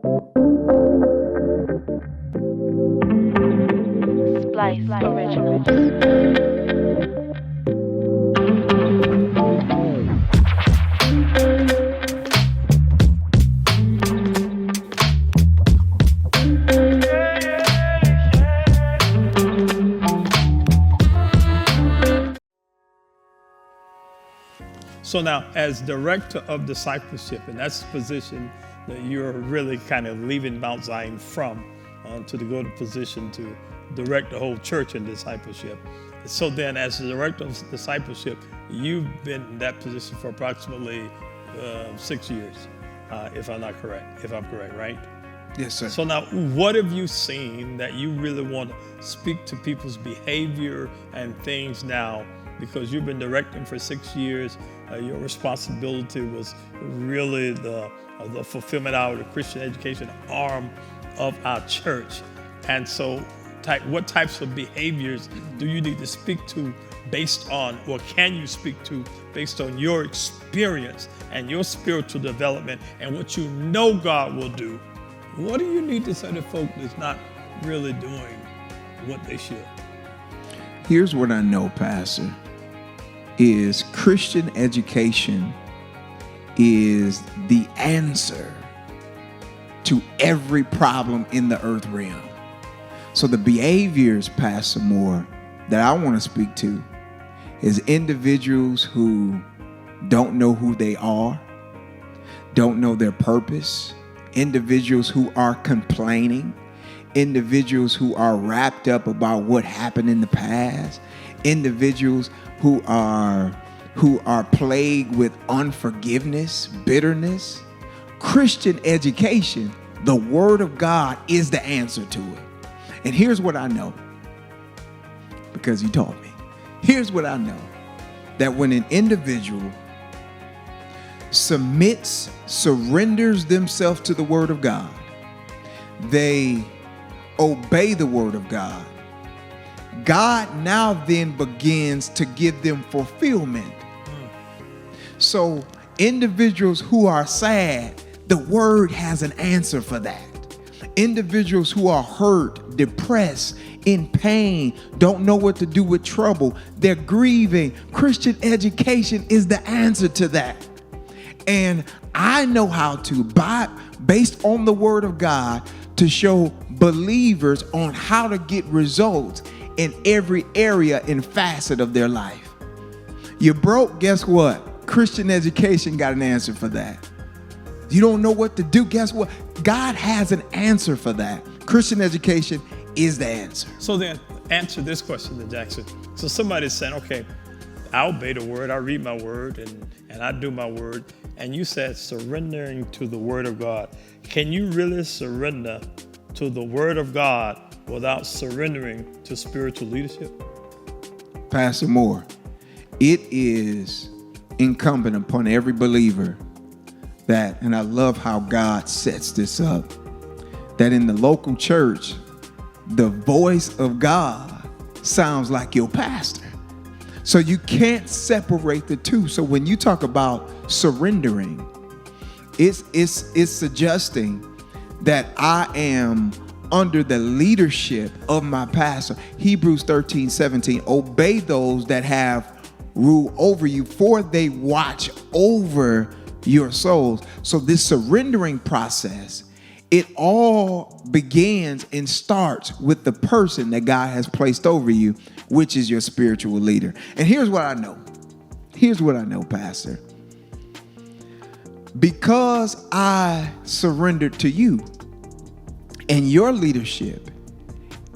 Splice Original. So now, as director of discipleship, and that's the position that you're really kind of leaving Mount Zion from, to go to position to direct the whole church in discipleship. So then, as the director of discipleship, you've been in that position for approximately 6 years, if I'm correct, right? Yes, sir. So now, what have you seen that you really want to speak to people's behavior and things now? Because you've been directing for 6 years, your responsibility was really the fulfillment of the Christian education arm of our church. And so, what types of behaviors do you need to speak to based on, or can you speak to based on your experience and your spiritual development and what you know God will do? What do you need to say to folk that's not really doing what they should? Here's what I know, Pastor, is Christian education is the answer to every problem in the earth realm. So the behaviors, Pastor Moore, that I want to speak to is individuals who don't know who they are, don't know their purpose, individuals who are complaining, individuals who are wrapped up about what happened in the past, individuals who are plagued with unforgiveness, bitterness. Christian education, the Word of God, is the answer to it. And here's what I know, because you taught me. Here's what I know, that when an individual surrenders themselves to the Word of God, they obey the Word of God, God now then begins to give them fulfillment. So individuals who are sad, the Word has an answer for that. Individuals who are hurt, depressed, in pain, don't know what to do with trouble, they're grieving. Christian education is the answer to that. And I know how to, based on the Word of God, to show believers on how to get results in every area and facet of their life. You're broke, guess what? Christian education got an answer for that. You don't know what to do, guess what? God has an answer for that. Christian education is the answer. So then, answer this question then, Jackson. So somebody's saying, okay, I obey the Word, I read my Word, and I do my Word. And you said surrendering to the Word of God. Can you really surrender to the Word of God without surrendering to spiritual leadership? Pastor Moore, it is incumbent upon every believer that, and I love how God sets this up, that in the local church, the voice of God sounds like your pastor. So you can't separate the two. So when you talk about surrendering, it's suggesting that I am under the leadership of my pastor. Hebrews 13:17, obey those that have rule over you, for they watch over your souls. So this surrendering process, it all begins and starts with the person that God has placed over you, which is your spiritual leader. And here's what I know. Here's what I know, Pastor. Because I surrendered to you and your leadership,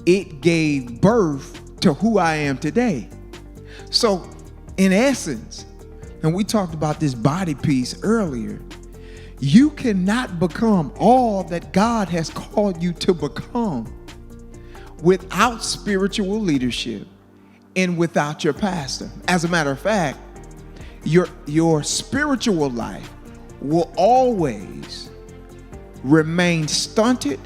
it gave birth to who I am today. So in essence, and we talked about this body piece earlier, you cannot become all that God has called you to become without spiritual leadership and without your pastor. As a matter of fact, your spiritual life will always remain stunted,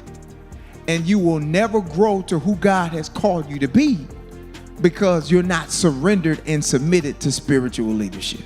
and you will never grow to who God has called you to be because you're not surrendered and submitted to spiritual leadership.